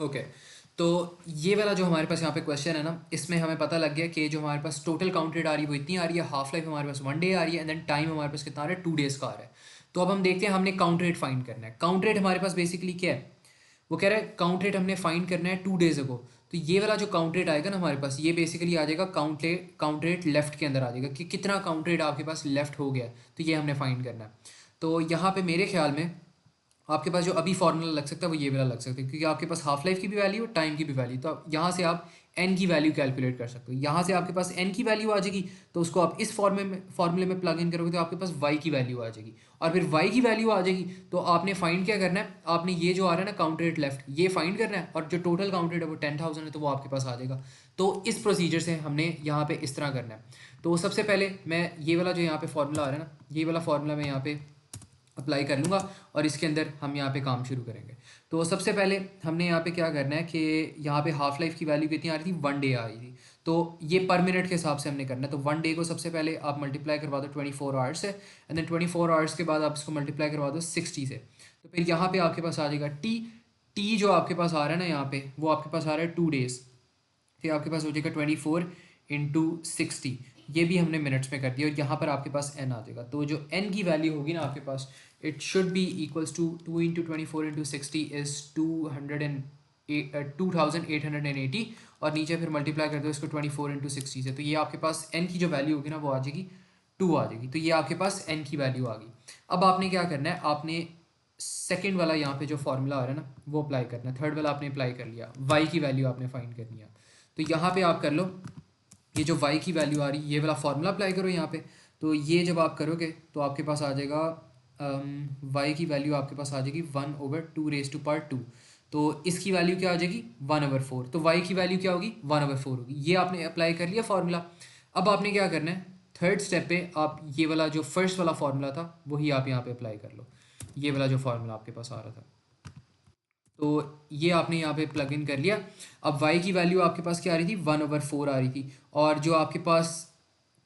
Okay, तो ये वाला जो हमारे पास यहाँ पे क्वेश्चन है ना, इसमें हमें पता लग गया कि जो हमारे पास टोटल काउंट रेट आ रही है वो इतनी आ रही है, हाफ लाइफ हमारे पास 1 डे आ रही है, एंड देन टाइम हमारे पास कितना आ रहा है, 2 डेज़ का आ रहा है। तो अब हम देखते हैं हमने काउंट रेट फाइंड करना है। काउंट रेट हमारे पास बेसिकली क्या है, वो कह रहा है काउंट रेट हमने फाइंड करना है 2 डेज़ अगो। तो ये वाला जो काउंट रेट आएगा ना हमारे पास, ये बेसिकली आ जाएगा काउंट रेट लेफ्ट के अंदर आ जाएगा कि कितना काउंट रेट आपके पास लेफ्ट हो गया, तो ये हमने फाइंड करना है। तो यहाँ पे मेरे ख्याल में आपके पास जो अभी फार्मूला लग सकता है वो ये वाला लग सकता है, क्योंकि आपके पास हाफ लाइफ की भी वैल्यू और टाइम की भी वैल्यू, तो आप यहाँ से आप एन की वैल्यू कैलकुलेट कर सकते हो। यहाँ से आपके पास एन की वैल्यू आ जाएगी, तो उसको आप इस फार्मूले में प्लग इन करोगे तो आपके पास वाई की वैल्यू आ जाएगी, और फिर वाई की वैल्यू आ जाएगी तो आपने फाइंड क्या करना है, आपने ये जो आ रहा है ना काउंट रेट लेफ्ट, ये फाइंड करना है, और जो टोटल काउंट रेट है वो 10,000 है, तो वो आपके पास आ जाएगा। तो इस प्रोसीजर से हमने यहाँ पे इस तरह करना है। तो सबसे पहले मैं ये वाला जो यहाँ पे फार्मूला आ रहा है ना, ये वाला फार्मूला मैं यहाँ पे अप्लाई कर लूँगा, और इसके अंदर हम यहाँ पे काम शुरू करेंगे। तो सबसे पहले हमने यहाँ पे क्या करना है कि यहाँ पे हाफ लाइफ की वैल्यू कितनी आ रही थी, 1 डे आ रही थी, तो ये पर मिनट के हिसाब से हमने करना है। तो 1 डे को सबसे पहले आप मल्टीप्लाई करवा दो 24 आवर्स से, एंड देन 24 आवर्स के बाद आप इसको मल्टीप्लाई करवा दो 60 से, तो फिर यहाँ पे आपके पास आ जाएगा टी। टी जो आपके पास आ रहा है ना यहाँ पे, वो आपके पास आ रहा है 2 डेज़, फिर आपके पास हो जाएगा 24 × 60, ये भी हमने मिनट्स में कर दिया, और यहाँ पर आपके पास एन आ जाएगा। तो जो एन की वैल्यू होगी ना आपके पास, it should be equals to 2 × 24 × 60 is 2880, और नीचे फिर मल्टीप्लाई कर दो इसको 24 × 60 से, तो ये आपके पास एन की जो वैल्यू होगी ना वो आ जाएगी 2 आ जाएगी। तो ये आपके पास एन की वैल्यू आ गई। अब आपने क्या करना है, आपने सेकेंड वाला यहाँ पे जो फॉर्मूला आ रहा है ना वो अप्लाई करना है, थर्ड वाला आपने अप्लाई कर लिया, वाई की वैल्यू आपने फाइंड करनी है। तो यहाँ पे आप कर लो, ये जो y की वैल्यू आ रही है ये वाला फार्मूला अप्लाई करो यहाँ पे। तो ये जब आप करोगे तो आपके पास आ जाएगा y की वैल्यू आपके पास आ जाएगी 1/2 तो इसकी वैल्यू क्या आ जाएगी 1/4, तो y की वैल्यू क्या होगी 1/4 होगी। ये आपने अप्लाई कर लिया फार्मूला। अब आपने क्या करना है, थर्ड स्टेप पे आप ये वाला जो फर्स्ट वाला फार्मूला था वही आप यहाँ पे अप्लाई कर लो, ये वाला जो फार्मूला आपके पास आ रहा था, तो ये आपने यहाँ पे प्लग इन कर लिया। अब y की वैल्यू आपके पास क्या आ रही थी 1/4 आ रही थी, और जो आपके पास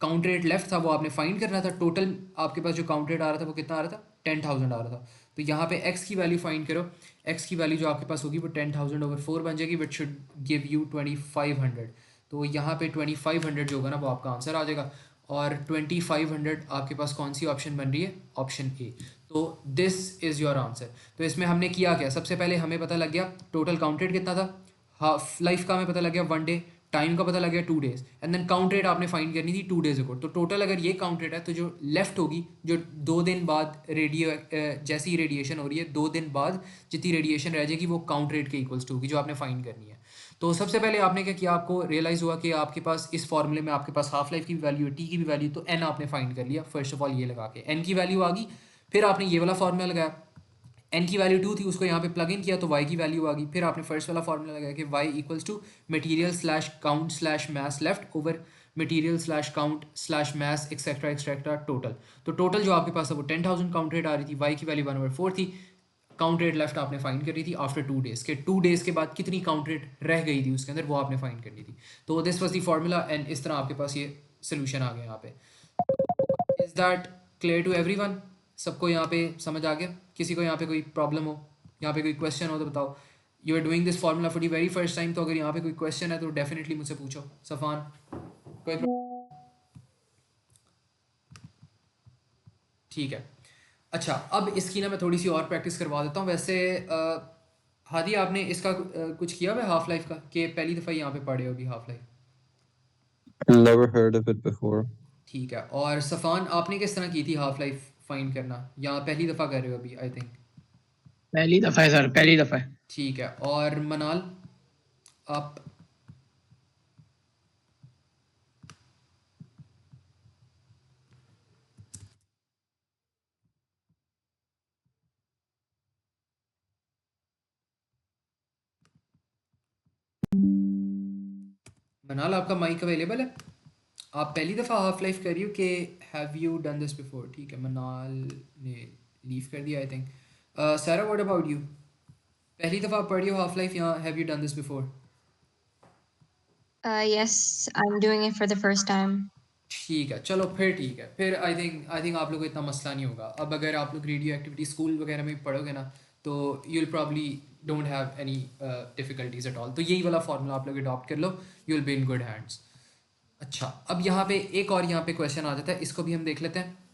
काउंट रेट लेफ्ट था वो आपने फाइंड करना था। टोटल आपके पास जो काउंट रेट आ रहा था वो कितना आ रहा था 10,000 आ रहा था। तो यहाँ पे x की वैल्यू फाइंड करो, x की वैल्यू जो आपके पास होगी वो 10,000/4 बन जाएगी, विच शुड गिव यू 2,500। तो यहाँ पे 2,500 जो होगा ना वो आपका आंसर आ जाएगा, और 2,500 आपके पास कौन सी ऑप्शन बन रही है, ऑप्शन ए। तो दिस इज़ योर आंसर। तो इसमें हमने किया क्या, सबसे पहले हमें पता लग गया टोटल काउंट रेट कितना था, हाफ लाइफ का हमें पता लग गया 1 डे, टाइम का पता लग गया 2 days, and then count rate आपने फाइंड करनी थी 2 डेज़ अगो। तो टोटल अगर ये काउंट रेट है तो जो लेफ्ट होगी, जो 2 दिन बाद जैसी ही रेडिएशन हो रही है 2 दिन बाद जितनी रेडिएशन रह जाएगी वो काउंट रेट के इक्वल्स टू होगी जो आपने फाइंड करनी है। तो सबसे पहले आपने क्या किया, आपको रियलाइज़ हुआ कि आपके पास इस फॉर्मूले में आपके पास हाफ लाइफ की भी वैल्यू है, टी की भी वैल्यू, तो एन आपने फाइंड कर लिया फर्स्ट ऑफ ऑल, ये लगा के एन की वैल्यू आ गई। फिर आपने ये वाला फार्मूला लगाया, एन की वैल्यू 2 थी उसको यहाँ पे प्लग इन किया तो वाई की वैल्यू आ गई। फिर आपने फर्स्ट वाला फार्मूला लगाया कि Y equals to material slash count slash mass left over material slash count slash mass etcetera etcetera total. तो टोटल जो आपके पास है वो 10,000 काउंट रेट आ रही थी, वाई की वैल्यू 1/4 थी, काउंट रेट लेफ्ट आपने फाइंड करी थी आफ्टर 2 डेज़ के, 2 डेज़ के बाद कितनी काउंट रेट रह गई थी उसके अंदर वो आपने फाइंड करनी थी। तो this was the formula, and इस तरह आपके पास ये सोल्यूशन आ गया यहाँ पे। Is that clear to everyone, सबको यहाँ पे समझ आ गया? किसी को यहाँ पे कोई प्रॉब्लम हो, यहाँ पे कोई क्वेश्चन हो तो बताओ। You are doing this formula for the very first time, तो अगर यहाँ पे कोई क्वेश्चन है तो डेफिनेटली मुझसे पूछो। सफ़ान, कोई ठीक है। अच्छा, अब इसकी ना मैं थोड़ी सी और प्रैक्टिस करवा देता हूँ। वैसे हादी आपने इसका कुछ किया हुआ है हाफ लाइफ का, कि पहली दफ़ा यहाँ पे पढ़े हो अभी half life? Never heard of it before. ठीक है। और सफ़ान आपने किस तरह की थी हाफ लाइफ फाइंड करना, या पहली दफ़ा कर रहे हो अभी आई थिंक? पहली दफा है सर, पहली दफा है। ठीक है। और मनाल आप? मनाल आपका माइक अवेलेबल है? आप पहली दफ़ा हाफ लाइफ कर रही हो कि have you done this before? ठीक है, मनाल ने लीव कर दिया आई थिंक। सारा व्हाट अबाउट यू, पहली दफ़ा आप पढ़ रही हो हाफ लाइफ या have you done this before? Yes, I'm doing it for the first time. ठीक है, चलो फिर ठीक है, फिर आई थिंक आप लोगों को इतना मसला नहीं होगा। अब अगर आप लोग रेडियो एक्टिविटी स्कूल वगैरह में पढ़ोगे ना तो you will probably don't have any difficulties at all. तो यही वाला फार्मूला आप लोग अडॉप्ट कर लो, you will be in good hands. अच्छा, अब यहाँ पे एक और यहाँ पे क्वेश्चन आ जाता है, इसको भी हम देख लेते हैं।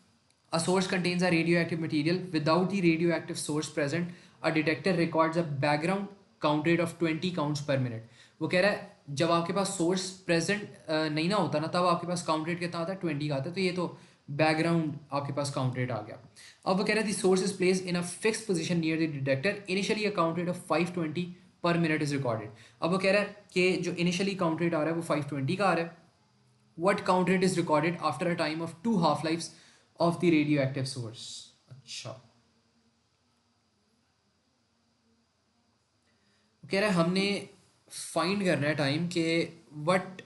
A source contains a radioactive material. Without the radioactive source present, a detector records a background count rate of 20 counts per minute. वो कह रहा है जब आपके पास सोर्स प्रेजेंट नहीं ना होता ना, तब आपके पास काउंट रेट कितना आता है, 20 का आता है। तो ये तो बैकग्राउंड आपके पास काउंट रेट आ गया। अब वो कह रहा है दी source is place in a fix position near the detector, initially a count rate of 520 पर मिनट इज रिकॉर्डेड। अब वो कह रहा है कि जो इनिशियली काउंट रेट आ रहा है वो 520 का आ रहा है। What count rate is recorded after a time of 2 half-lives of the radioactive source? अच्छा, कह रहा है हमने फाइंड करना है टाइम के वट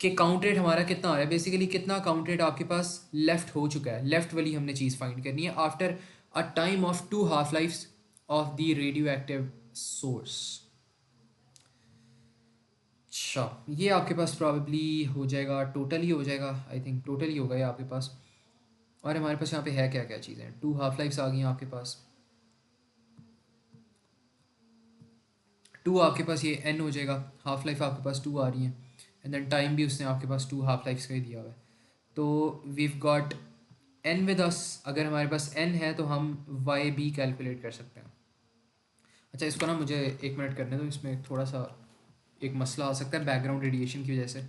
के काउंट रेट हमारा कितना आ रहा है, बेसिकली कितना काउंट रेट आपके पास लेफ्ट हो चुका है, लेफ्ट वाली हमने चीज़ फाइंड करनी है after a time of 2 half-lives of the radio active source. अच्छा, ये आपके पास प्रॉबेबली हो जाएगा, टोटल ही हो जाएगा, आई थिंक टोटल ही होगा ये आपके पास। और हमारे पास यहाँ पे है क्या क्या चीज़ें, 2 half-lives आ गई हैं आपके पास, 2 आपके पास ये n हो जाएगा, हाफ लाइफ आपके पास 2 आ रही हैं, एंड देन टाइम भी उसने आपके पास 2 half-lives का ही दिया हुआ है। तो we've got n with us, अगर हमारे पास n है तो हम y भी कैलकुलेट कर सकते हैं। अच्छा, इसको ना मुझे 1 मिनट करने दो, इसमें थोड़ा सा एक मसला आ सकता है बैकग्राउंड रेडिएशन की वजह से,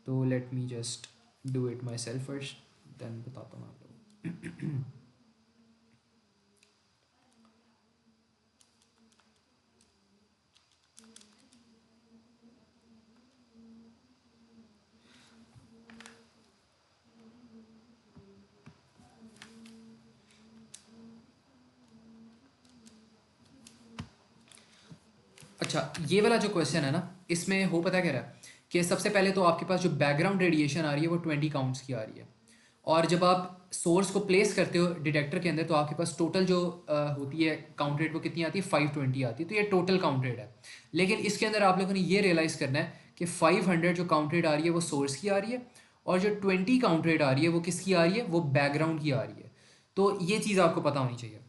तो let me just do it myself first, then बताता हूँ आप लोग। अच्छा, ये वाला जो क्वेश्चन है ना, इसमें हो पता क्या रहा है कि सबसे पहले तो आपके पास जो बैकग्राउंड रेडिएशन आ रही है वो 20 काउंट्स की आ रही है, और जब आप सोर्स को प्लेस करते हो डिटेक्टर के अंदर तो आपके पास टोटल जो होती है काउंट रेट वो कितनी आती है, 520 आती है। तो ये टोटल काउंट रेट है, लेकिन इसके अंदर आप लोगों ने ये रियलाइज़ करना है कि 500 जो काउंट रेट आ रही है वो सोर्स की आ रही है, और जो 20 काउंट रेट आ रही है वो किसकी आ रही है, वो बैकग्राउंड की आ रही है। तो ये चीज़ आपको पता होनी चाहिए।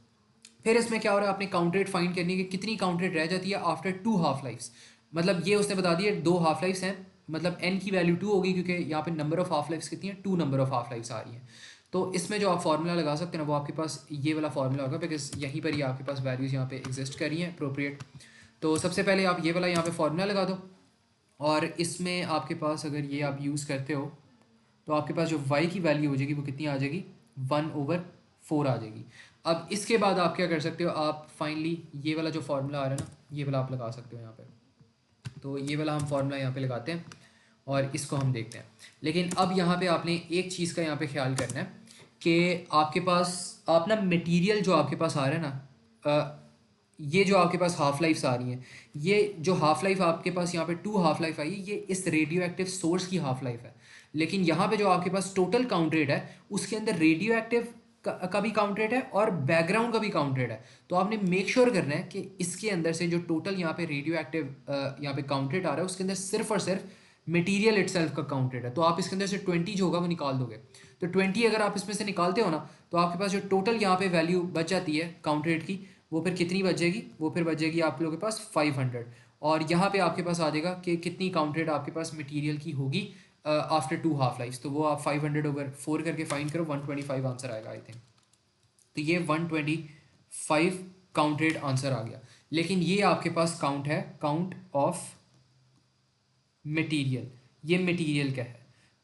फिर इसमें क्या हो रहा है, आपने काउंट रेट फाइंड करनी है कि कितनी काउंट रेट रह जाती है आफ्टर 2 half-lives। मतलब ये उसने बता दिया 2 half-lives हैं, मतलब n की वैल्यू 2 होगी, क्योंकि यहाँ पे नंबर ऑफ half-lives कितनी है, 2 नंबर ऑफ half-lives आ रही हैं। तो इसमें जो आप फार्मूला लगा सकते हैं ना, वो आपके पास ये वाला फार्मूला होगा, बिकॉज यहीं पर ही आपके पास वैल्यूज़ यहाँ पे एग्जिस्ट कर रही हैं अप्रोप्रिएट। तो सबसे पहले आप ये वाला यहाँ पे फार्मूला लगा दो, और इसमें आपके पास अगर ये आप यूज़ करते हो तो आपके पास जो y की वैल्यू हो जाएगी वो कितनी आ जाएगी, 1/4 आ जाएगी। अब इसके बाद आप क्या कर सकते हो, आप फाइनली ये वाला जो फार्मूला आ रहा है ना, ये वाला आप लगा सकते हो यहाँ पे। तो ये वाला हम फार्मूला यहाँ पे लगाते हैं और इसको हम देखते हैं। लेकिन अब यहाँ पे आपने एक चीज़ का यहाँ पे ख्याल करना है कि आपके पास आप ना मटेरियल जो आपके पास आ रहा है ना, ये जो आपके पास हाफ लाइफ्स आ रही हैं, ये जो हाफ लाइफ आपके पास यहाँ पे 2 half-life आई है, ये इस रेडियो एक्टिव सोर्स की हाफ लाइफ है। लेकिन यहाँ पे जो आपके पास टोटल काउंट रेट है उसके अंदर रेडियो एक्टिव का भी काउंट रेट है और बैकग्राउंड का भी काउंट रेट है। तो आपने मेक श्योर करना है कि इसके अंदर से जो टोटल यहाँ पे रेडियो एक्टिव यहाँ पे काउंट रेट आ रहा है उसके अंदर सिर्फ और सिर्फ मटेरियल इटसेल्फ का काउंट रेट है। तो आप इसके अंदर से 20 जो होगा वो निकाल दोगे। तो 20 अगर आप इसमें से निकालते हो ना, तो आपके पास जो टोटल यहाँ पे वैल्यू बच जाती है काउंट रेट की, वो फिर कितनी बचेगी, वो फिर बचेगी आप लोगों के पास 500। और यहाँ पे आपके पास आ जाएगा कि कितनी काउंट रेट आपके पास मटेरियल की होगी आफ्टर 2 half-lives। तो वो आप 500/4 करके फाइंड करो, 125 आंसर आएगा आई थिंक। तो ये 125 काउंट रेट आंसर आ गया। लेकिन ये आपके पास काउंट है, काउंट ऑफ मटेरियल। ये मटेरियल क्या है,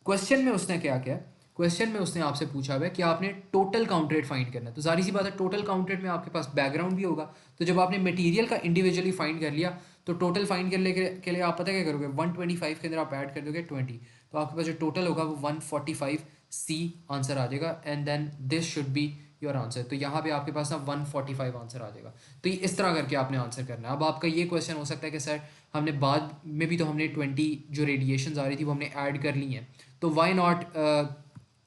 क्वेश्चन में उसने क्या किया, क्वेश्चन में उसने आपसे पूछा हुआ है कि आपने टोटल काउंट रेट फाइंड करना है। तो जारी सी बात है टोटल काउंट रेट में आपके पास बैकग्राउंड भी होगा। तो जब आपने मटेरियल का इंडिविजुअली फाइंड कर लिया तो टोटल फाइंड करने के लिए आप पता क्या करोगे, 125 के अंदर आप ऐड कर दोगे 20, तो आपके पास जो टोटल होगा वो 145C आंसर आ जाएगा, and then this should be your answer. तो यहाँ पे आपके पास ना 145 आंसर आ जाएगा। तो ये इस तरह करके आपने आंसर करना है। अब आपका ये क्वेश्चन हो सकता है कि सर हमने बाद में भी तो हमने 20 जो रेडिएशन आ रही थी वो हमने ऐड कर ली हैं, तो वाई नॉट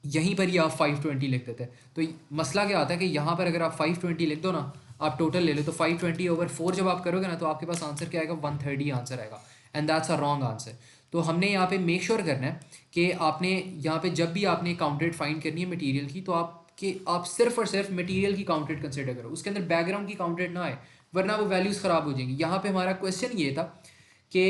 यहीं पर ही आप 520 लिख देते हैं। तो मसला क्या आता है कि यहाँ पर अगर आप 520 लिख दो ना, आप टोटल ले लो, तो 520/4 जब आप करोगे ना तो आपके पास आंसर क्या आएगा, 130 आंसर आएगा, and that's a wrong answer. तो हमने यहाँ पे मेक श्योर करना है कि आपने यहाँ पे जब भी आपने काउंट रेट फाइंड करनी है मटेरियल की, तो आप सिर्फ और सिर्फ मटेरियल की काउंट रेट कंसिडर करो, उसके अंदर बैकग्राउंड की काउंट रेट ना आए, वरना वो वैल्यूज़ ख़राब हो जाएंगी। यहाँ पे हमारा क्वेश्चन ये था कि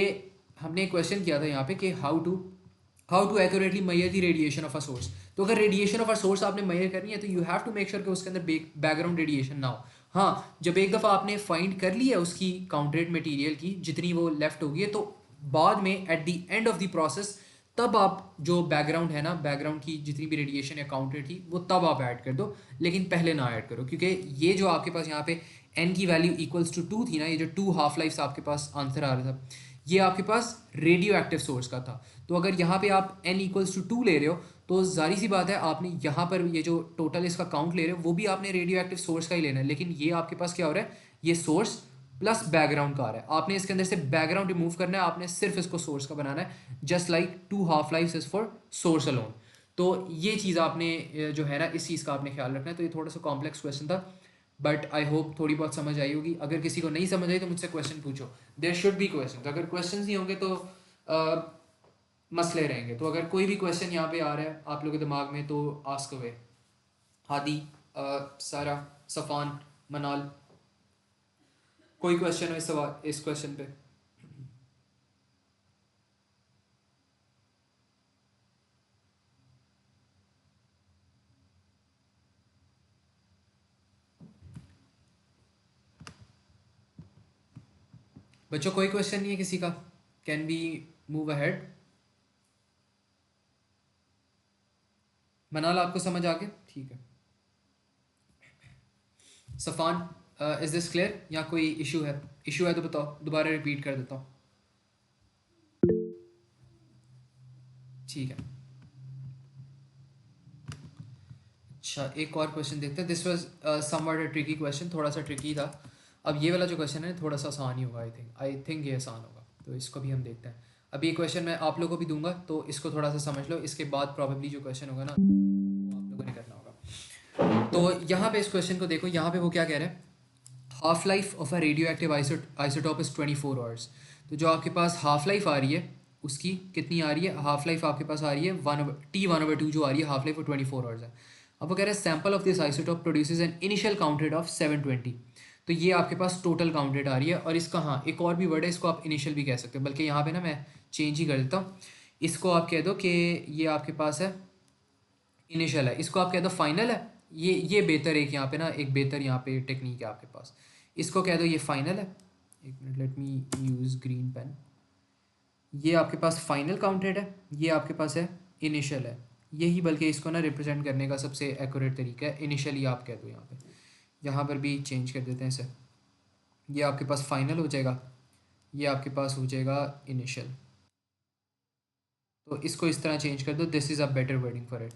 हमने क्वेश्चन किया था यहाँ पे कि how to accurately measure the radiation of a source. तो अगर रेडिएशन ऑफ अ सोर्स आपने मेजर करनी है तो you have to make sure कि उसके अंदर बैकग्राउंड रेडिएशन ना हो। हाँ, जब एक दफ़ा आपने फाइंड कर ली है उसकी काउंट रेट मटीरियल की जितनी वो लेफ्ट होगी है, तो बाद में at the end of the process तब आप जो बैकग्राउंड है ना, बैकग्राउंड की जितनी भी रेडिएशन या काउंट रेट थी वो तब आप ऐड कर दो, लेकिन पहले ना ऐड करो, क्योंकि ये जो आपके पास यहाँ पे n की वैल्यू इक्वल्स टू 2 थी ना, ये जो 2 हाफ लाइफ्स आपके पास आंसर आ रहा था, ये आपके पास रेडियो एक्टिव सोर्स का था। तो अगर यहाँ पे आप n इक्वल्स टू 2 ले रहे हो तो जारी सी बात है आपने यहाँ पर ये जो टोटल इसका काउंट ले रहे हो वो भी आपने रेडियो एक्टिव सोर्स का ही लेना है, लेकिन ये आपके पास क्या हो रहा है, ये सोर्स प्लस बैकग्राउंड का आ रहा है। आपने इसके अंदर से बैकग्राउंड रिमूव करना है, आपने सिर्फ इसको सोर्स का बनाना है, just like 2 half life is for source alone. तो ये चीज़ आपने जो है ना इस चीज़ का आपने ख्याल रखना है। तो ये थोड़ा सा कॉम्प्लेक्स क्वेश्चन था, बट आई होप थोड़ी बहुत समझ आई होगी। अगर किसी को नहीं समझ आई तो मुझसे क्वेश्चन पूछो, देयर शुड बी क्वेश्चन। तो अगर क्वेश्चन नहीं होंगे तो मसले रहेंगे। तो अगर कोई भी क्वेश्चन यहाँ पे आ रहा है आप लोगों के दिमाग में तो आस्क अवे। हादी, सारा, सफ़ान, मनाल, कोई क्वेश्चन हो इस सवाल, इस क्वेश्चन पे? बच्चों कोई क्वेश्चन नहीं है किसी का? Can be move ahead? मनाल आपको समझ आ गया? ठीक है। सफ़ान, इज दिस क्लियर या कोई इशू है? इशू है तो बताओ, दोबारा रिपीट कर देता हूँ। ठीक है, अच्छा एक और क्वेश्चन देखते हैं। This was somewhat a tricky question, थोड़ा सा ट्रिकी था। अब ये वाला जो क्वेश्चन है थोड़ा सा आसान ही होगा, आई थिंक ये आसान होगा, तो इसको भी हम देखते हैं। अब ये क्वेश्चन मैं आप लोगों को भी दूंगा तो इसको थोड़ा सा समझ लो, इसके बाद प्रॉबेबली जो क्वेश्चन होगा ना वो आप लोगों ने करना होगा। तो यहाँ पे इस क्वेश्चन को देखो, यहाँ पे वो क्या कह रहे हैं, half life of a radio active isotope is 24 hours. तो जो आपके पास हाफ लाइफ आ रही है उसकी कितनी आ रही है, हाफ लाइफ आपके पास आ रही है T1/2 जो आ रही है हाफ लाइफ वो 24 आवर्स है। अब वो कह रहे हैं sample of this isotope produces an initial count rate of 720। तो ये आपके पास टोटल काउंट रेट आ रही है, और इसका हाँ एक और भी वर्ड है, इसको आप इनिशियल भी कह सकते हो, बल्कि यहाँ पे ना मैं चेंज ही कर देता हूँ, इसको आप कह दो कि ये आपके पास है इनिशियल है, इसको आप कह दो फाइनल है। ये बेहतर एक यहाँ पे ना एक बेहतर यहाँ पे टेक्निक है आपके पास, इसको कह दो ये फाइनल है। एक minute, let me use green pen. ये आपके पास फाइनल काउंट रेट है, ये आपके पास है इनिशियल है। यही बल्कि इसको ना रिप्रेजेंट करने का सबसे एक्यूरेट तरीका है, इनिशियली आप कह दो। यहाँ पे यहाँ पर भी चेंज कर देते हैं इसे, ये आपके पास फाइनल हो जाएगा, ये आपके पास हो जाएगा इनिशियल। तो इसको इस तरह चेंज कर दो, this is a better wording for it.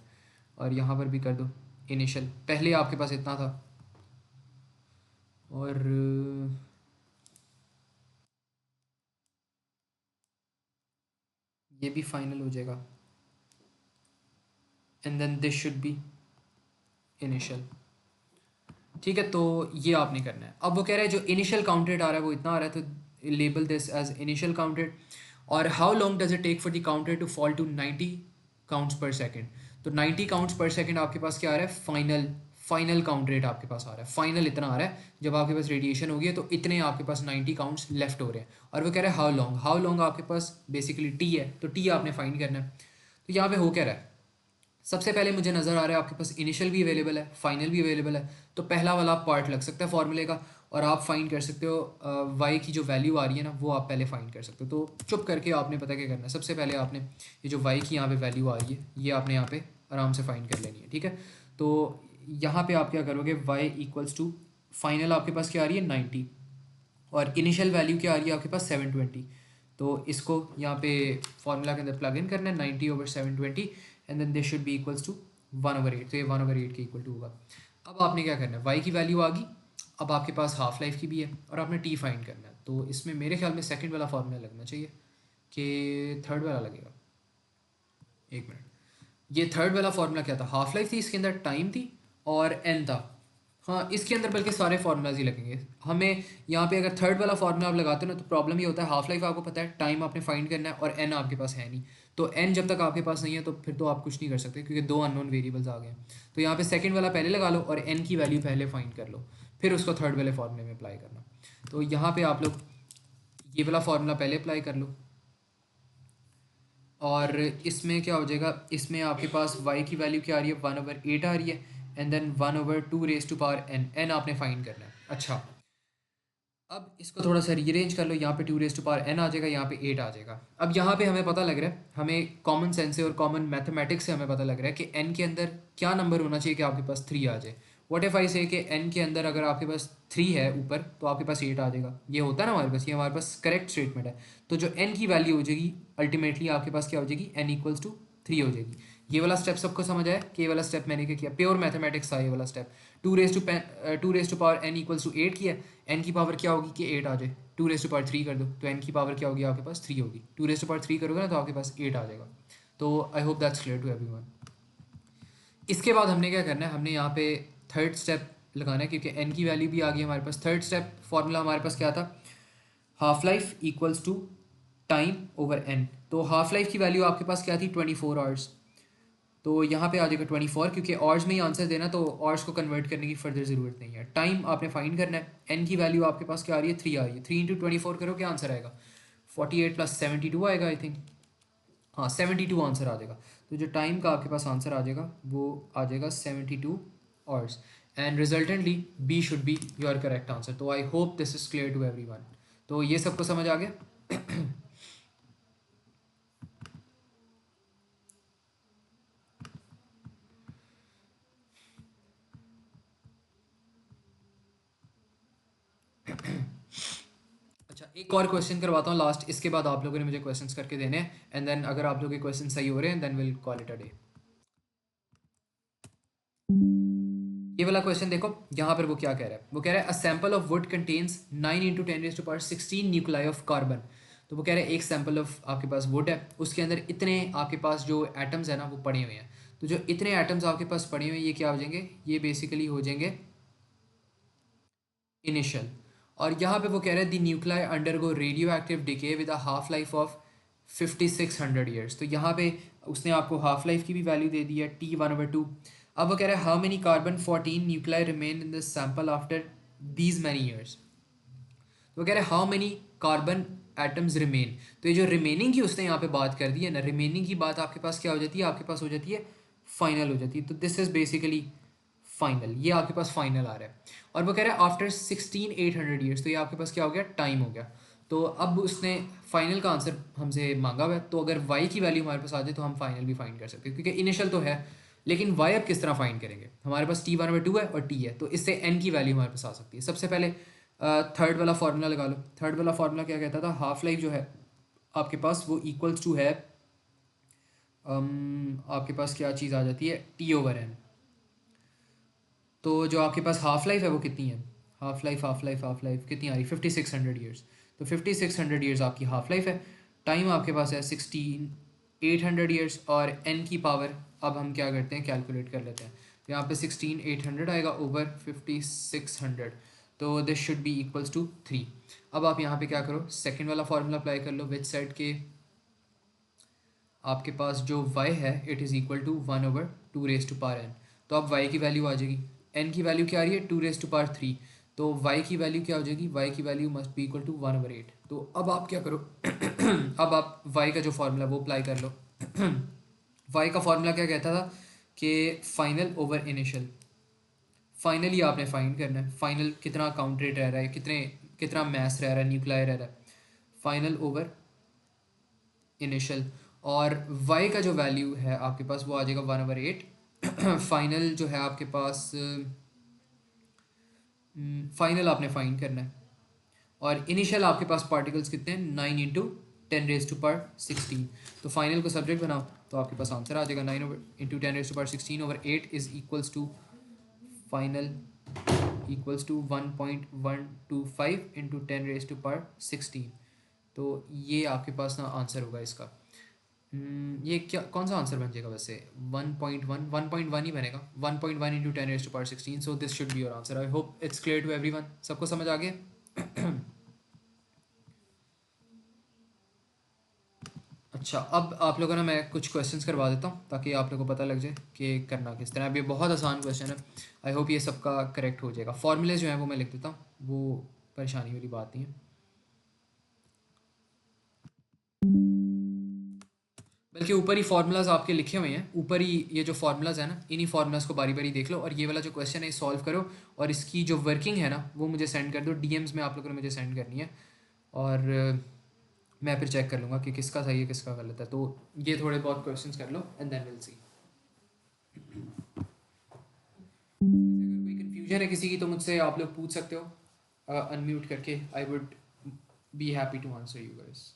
और यहाँ पर भी कर दो इनिशियल, पहले आपके पास इतना था, और ये भी फाइनल हो जाएगा, and then this should be initial. ठीक है, तो ये आपने करना है। अब वो कह रहा है जो इनिशियल काउंट रेट आ रहा है वो इतना आ रहा है, तो label this as initial count rate. और how long does it take for the count rate to fall to 90 counts per second. तो 90 काउंट्स पर सेकेंड आपके पास क्या आ रहा है, फाइनल काउंट रेट आपके पास आ रहा है, फाइनल इतना आ रहा है, जब आपके पास रेडिएशन होगी तो इतने आपके पास 90 काउंट्स लेफ्ट हो रहे हैं। और वो कह रहा है हाउ लॉन्ग आपके पास बेसिकली टी है, तो टी आपने फाइंड करना है। तो यहाँ पे हो क्या रहा है, सबसे पहले मुझे नज़र आ रहा है आपके पास इनिशियल भी अवेलेबल है, फाइनल भी अवेलेबल है, तो पहला वाला पार्ट लग सकता है फॉर्मूले का, और आप फाइंड कर सकते हो वाई की जो वैल्यू आ रही है ना वो आप पहले फाइंड कर सकते हो। तो चुप करके आपने पता क्या करना है, सबसे पहले आपने ये जो वाई की यहाँ पे वैल्यू आ रही है ये आपने यहाँ पे आराम से फाइंड कर लेनी है। ठीक है, तो यहाँ पे आप क्या करोगे, वाई इक्वल्स टू फाइनल आपके पास क्या आ रही है 90, और इनिशियल वैल्यू क्या आ रही है आपके पास 720। तो इसको यहाँ पे फॉर्मूला के अंदर प्लग इन करना है 90/720, and then this should be equals to 1/8। तो ये 1/8 के इक्वल टू होगा। अब आपने क्या करना है, वाई की वैल्यू आ गई, अब आपके पास हाफ लाइफ की भी है, और आपने टी फाइंड करना है। तो इसमें मेरे ख्याल में सेकंड वाला फार्मूला लगना चाहिए कि थर्ड वाला लगेगा। एक मिनट, ये थर्ड वाला फार्मूला क्या था, हाफ लाइफ थी, इसके अंदर टाइम थी और एन था। हाँ, इसके अंदर बल्कि सारे फार्मूलाज ही लगेंगे हमें। यहाँ पे अगर थर्ड वाला फार्मूला आप लगाते हो ना तो प्रॉब्लम ये होता है, हाफ लाइफ आपको पता है, टाइम आपने फाइंड करना है, और एन आपके पास है नहीं। तो एन जब तक आपके पास नहीं है तो फिर तो आप कुछ नहीं कर सकते, क्योंकि 2 अननोन वेरिएबल्स आ गए हैं। तो यहाँ पे सेकंड वाला पहले लगा लो और एन की वैल्यू पहले फाइंड कर लो, फिर उसको थर्ड वाले फार्मूले में अप्लाई करना। तो यहाँ पे आप लोग ये वाला फार्मूला पहले अप्लाई कर लो, और इसमें क्या हो जाएगा, इसमें आपके पास y की वैल्यू क्या आ रही है, 1/8 आ रही है, and then 1/2 raise to power n आपने फाइंड करना है। अच्छा, अब इसको थोड़ा सा रीअरेंज कर लो, यहाँ पे 2 रेज टू पावर n आ जाएगा, यहाँ पे 8 आ जाएगा। अब यहाँ पे हमें पता लग रहा है, हमें कॉमन सेंस से और कॉमन मैथमेटिक्स से हमें पता लग रहा है कि n के अंदर क्या नंबर होना चाहिए कि आपके पास 3 आ जाए। व्हाट इफ आई से कि n के अंदर अगर आपके पास 3 है ऊपर तो आपके पास 8 आ जाएगा। ये होता है ना हमारे पास, ये हमारे पास करेक्ट स्टेटमेंट है। तो जो n की वैल्यू हो जाएगी अल्टीमेटली आपके पास क्या हो जाएगी, n इक्वल्स टू 3 हो जाएगी। ये वाला स्टेप सबको समझ आया कि ये वाला स्टेप मैंने क्या किया, प्योर मैथमेटिक्स था ये वाला step. 2 raise to power n equals to 8 किया, n की पावर क्या होगी कि 8 आ जाए, 2 रेज टू पावर 3 कर दो तो n की पावर क्या होगी आपके पास 3 होगी, 2 रेज टू पावर 3 करोगे ना तो आपके पास 8 आ जाएगा। तो I hope that's clear to everyone. इसके बाद हमने क्या करना है, हमने यहाँ पे थर्ड स्टेप लगाना है, क्योंकि n की वैल्यू भी आ गई हमारे पास। थर्ड स्टेप फॉर्मूला हमारे पास क्या था, half life equals to time over n। तो हाफ लाइफ की वैल्यू आपके पास क्या थी, 24 आवर्स। तो यहाँ पे आ जाएगा 24, क्योंकि आवर्स में ही आंसर देना तो आवर्स को कन्वर्ट करने की फर्दर ज़रूरत नहीं है। टाइम आपने फाइंड करना है, n की वैल्यू आपके पास क्या आ रही है, 3 आ रही है। 3 इंटू 24 करो, क्या आंसर आएगा, 48 प्लस 72 आएगा आई थिंक, हाँ 72 आंसर आ जाएगा। तो जो टाइम का आपके पास आंसर आ जाएगा वो आ जाएगा 72 hours, and resultantly B should be your correct answer. तो I hope this is clear to everyone. तो ये सबको समझ आ गया। अच्छा, एक और क्वेश्चन करवाता हूँ लास्ट, इसके बाद आप लोगों ने मुझे क्वेश्चंस करके देने हैं, एंड देन अगर आप लोगों के क्वेश्चन सही हो रहे हैं then will call it a day. ये वाला क्वेश्चन देखो, यहाँ पर वो क्या कह रहा है, वो कह रहा है a sample of would contains 9 into 10⁻16 nuclei of carbon. तो वो कह रहे हैं एक सैंपल ऑफ आपके पास वुड है, उसके अंदर इतने आपके पास जो एटम्स है ना वो पड़े हुए हैं। तो जो इतने एटम्स आपके पास पड़े हुए हैं ये क्या हो जाएंगे, ये बेसिकली हो जाएंगे इनिशियल। और यहाँ पे वो कह रहे हैं the nuclei undergo radio active decay with a half life of 5600 years. तो यहाँ पे उसने आपको हाफ लाइफ की भी वैल्यू दे दी है T1/2। अब वो कह रहा है how many carbon 14 nuclei remain in the sample after these many years. तो वो कह रहे हैं how many carbon atoms remain. तो ये जो रिमेनिंग की उसने यहाँ पे बात कर दी है ना, रिमेनिंग की बात आपके पास क्या हो जाती है, आपके पास हो जाती है फाइनल हो जाती है। तो दिस इज बेसिकली फाइनल, ये आपके पास फाइनल आ रहा है। और वो कह रहा है आफ्टर 16800 ईयर्स, तो ये आपके पास क्या हो गया, टाइम हो गया। तो अब उसने फाइनल का आंसर हमसे मांगा हुआ है, तो अगर y की वैल्यू हमारे पास आ जाए तो हम फाइनल भी फाइंड कर सकते हैं, क्योंकि इनिशियल तो है, लेकिन y अब किस तरह फाइंड करेंगे, हमारे पास T1/2 है और t है, तो इससे n की वैल्यू हमारे पास आ सकती है। सबसे पहले थर्ड वाला फार्मूला लगा लो। थर्ड वाला फार्मूला क्या कहता था, हाफ लाइफ जो है आपके पास वो इक्वल्स टू है आपके पास क्या चीज़ आ जाती है, T/n। तो जो आपके पास हाफ लाइफ है वो कितनी है, हाफ लाइफ कितनी आ रही है, 5600 ईयर्स। तो 5600 ईयर्स आपकी हाफ लाइफ है। टाइम आपके पास है 16800 ईयर्स, और n की पावर अब हम क्या करते हैं, कैलकुलेट कर लेते हैं। तो यहाँ पे 16800 आएगा ओवर 5600, तो this should be equals to 3। अब आप यहाँ पे क्या करो, सेकेंड वाला फार्मूला अप्लाई कर लो, विच साइड के आपके पास जो y है it is equal to 1/2 raise to power n। तो अब y की वैल्यू आ जाएगी, n की वैल्यू क्या आ रही है, 2 रेज टू पावर 3। तो y की वैल्यू क्या हो जाएगी, y की value must be equal to 1/8। तो अब आप क्या करो, अब आप y का जो फार्मूला वो अप्लाई कर लो। y का फार्मूला क्या कहता था कि फाइनल ओवर इनिशियल। फाइनली आपने फाइंड करना है, फाइनल कितना काउंट रेट रह रहा है, कितना मास रह रहा है, न्यूक्लियर रह रहा है, फाइनल ओवर इनिशियल। और y का जो वैल्यू है आपके पास वो आ जाएगा 1/8। फाइनल जो है आपके पास फाइनल आपने फाइंड करना है, और इनिशियल आपके पास पार्टिकल्स कितने हैं, 9 इंटू 10⁻16। तो फाइनल को सब्जेक्ट बनाओ तो आपके पास आंसर आ जाएगा 9 into 10⁻16 over 8 is equals to final equals to 1.125 into 10⁻16। तो ये आपके पास ना आंसर होगा इसका। ये क्या कौन सा आंसर बन जाएगा वैसे, 1.1 ही बनेगा, 1.1 into 10⁻16। So this should be your answer. I hope it's clear to everyone, सबको समझ आ गया। अच्छा, अब आप लोगों ने मैं कुछ क्वेश्चंस करवा देता हूँ ताकि आप लोगों को पता लग जाए कि करना किस तरह। अब ये बहुत आसान क्वेश्चन है, आई होप ये सबका करेक्ट हो जाएगा। फॉर्मूले जो हैं वो मैं लिख देता हूँ, वो परेशानी वाली बात नहीं है। बल्कि ऊपर ही फार्मूलाज आपके लिखे हुए हैं, ऊपर ही ये जो फार्मूलाज है ना, इन्हीं फार्मूलाज को बारी बारी देख लो और ये वाला जो क्वेश्चन है सॉल्व करो और इसकी जो वर्किंग है ना वो मुझे सेंड कर दो, डीएम्स में आप लोगों ने मुझे सेंड करनी है और मैं फिर चेक कर लूँगा कि किसका सही है किसका गलत है। तो ये थोड़े बहुत क्वेश्चंस कर लो एंड देन विल सी। अगर कोई कन्फ्यूजन है किसी की तो मुझसे आप लोग पूछ सकते हो अनम्यूट करके। I would be happy to answer you guys.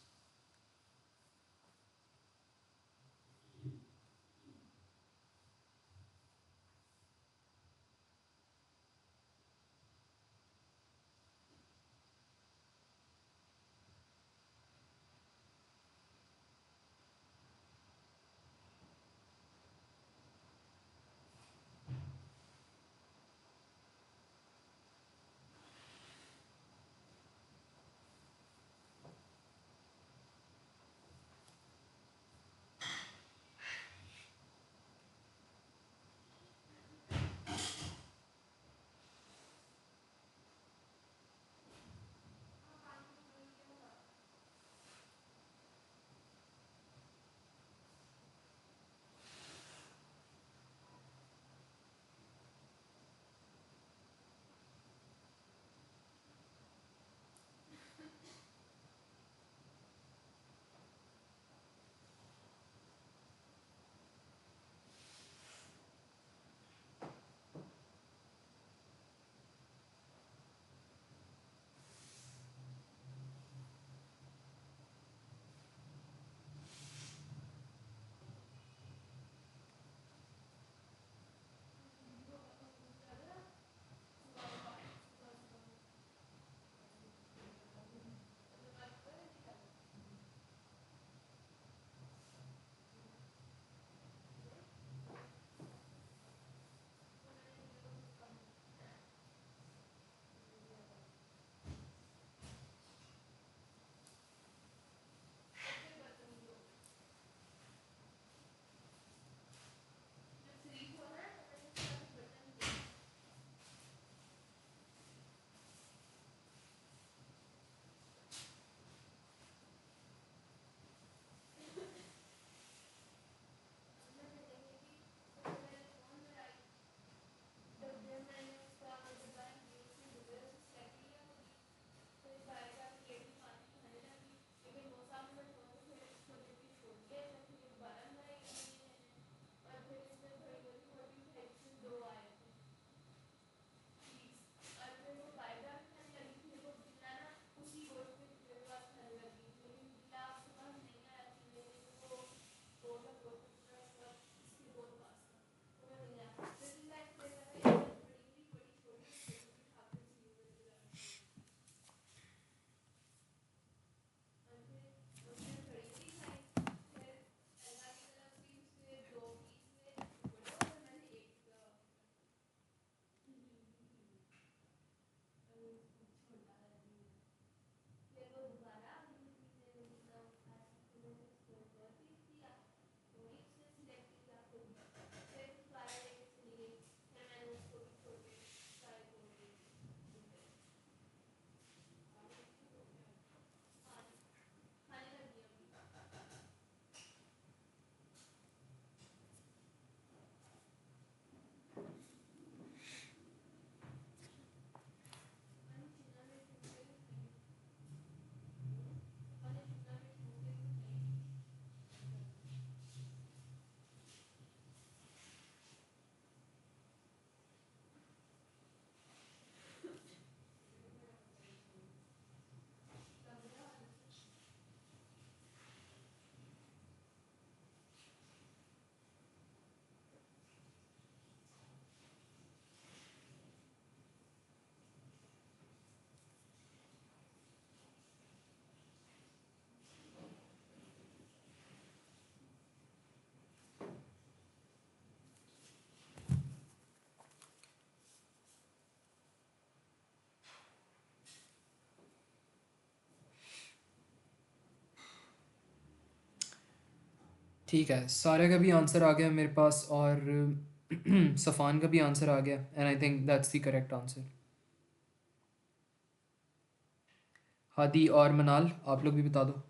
ठीक है, सारे का भी आंसर आ गया मेरे पास और सफ़ान का भी आंसर आ गया and I think that's the correct answer. Hadi और मनाल आप लोग भी बता दो।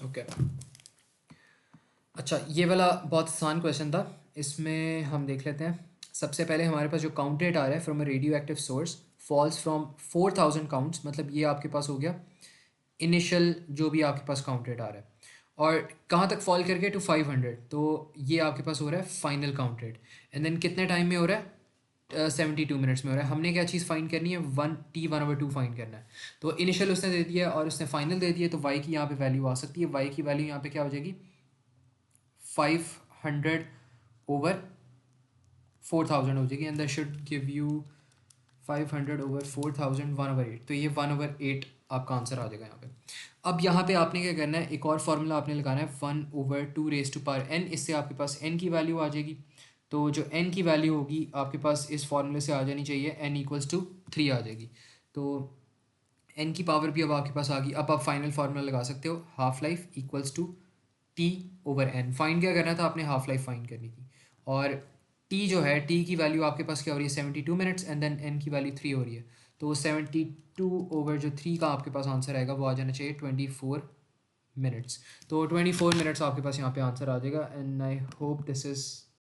ओके अच्छा, ये वाला बहुत आसान क्वेश्चन था। इसमें हम देख लेते हैं। सबसे पहले हमारे पास जो काउंट रेट आ रहा है from a radio active source falls from 4000 counts, मतलब ये आपके पास हो गया इनिशियल जो भी आपके पास काउंट रेट आ रहा है। और कहाँ तक फॉल करके टू 500, तो ये आपके पास हो रहा है final count rate. And then कितने टाइम में हो रहा है? 72 मिनट्स में हो रहा है। हमने क्या चीज़ फाइंड करनी है? T1/2 फाइंड करना है। तो इनिशियल उसने दे दिया और उसने फाइनल दे दिया, तो वाई की यहाँ पे वैल्यू आ सकती है। वाई की वैल्यू यहाँ पे क्या हो जाएगी? 500/4000 हो जाएगी। And that should give you 500/4000 1/8। तो ये 1/8 आपका आंसर आ जाएगा यहाँ पे। अब यहाँ पे आपने क्या करना है, एक और फॉर्मूला आपने लगाना है 1/2n। इससे आपके पास n की वैल्यू आ जाएगी। तो जो n की वैल्यू होगी आपके पास इस फॉर्मूले से आ जानी चाहिए, n = 3 आ जाएगी। तो n की पावर भी अब आपके पास आ गई। अब आप फाइनल फार्मूला लगा सकते हो, हाफ लाइफ = T/n। फाइंड क्या करना था आपने? हाफ लाइफ फाइंड करनी थी। और t जो है, t की वैल्यू आपके पास क्या हो रही है? 72 मिनट्स। एंड देन n की वैल्यू 3 हो रही है। तो 72/3 का आपके पास आंसर आएगा, वो आ जाना चाहिए 24 मिनट्स। तो 24 मिनट्स आपके पास यहाँ पे आंसर आ जाएगा। And I hope this is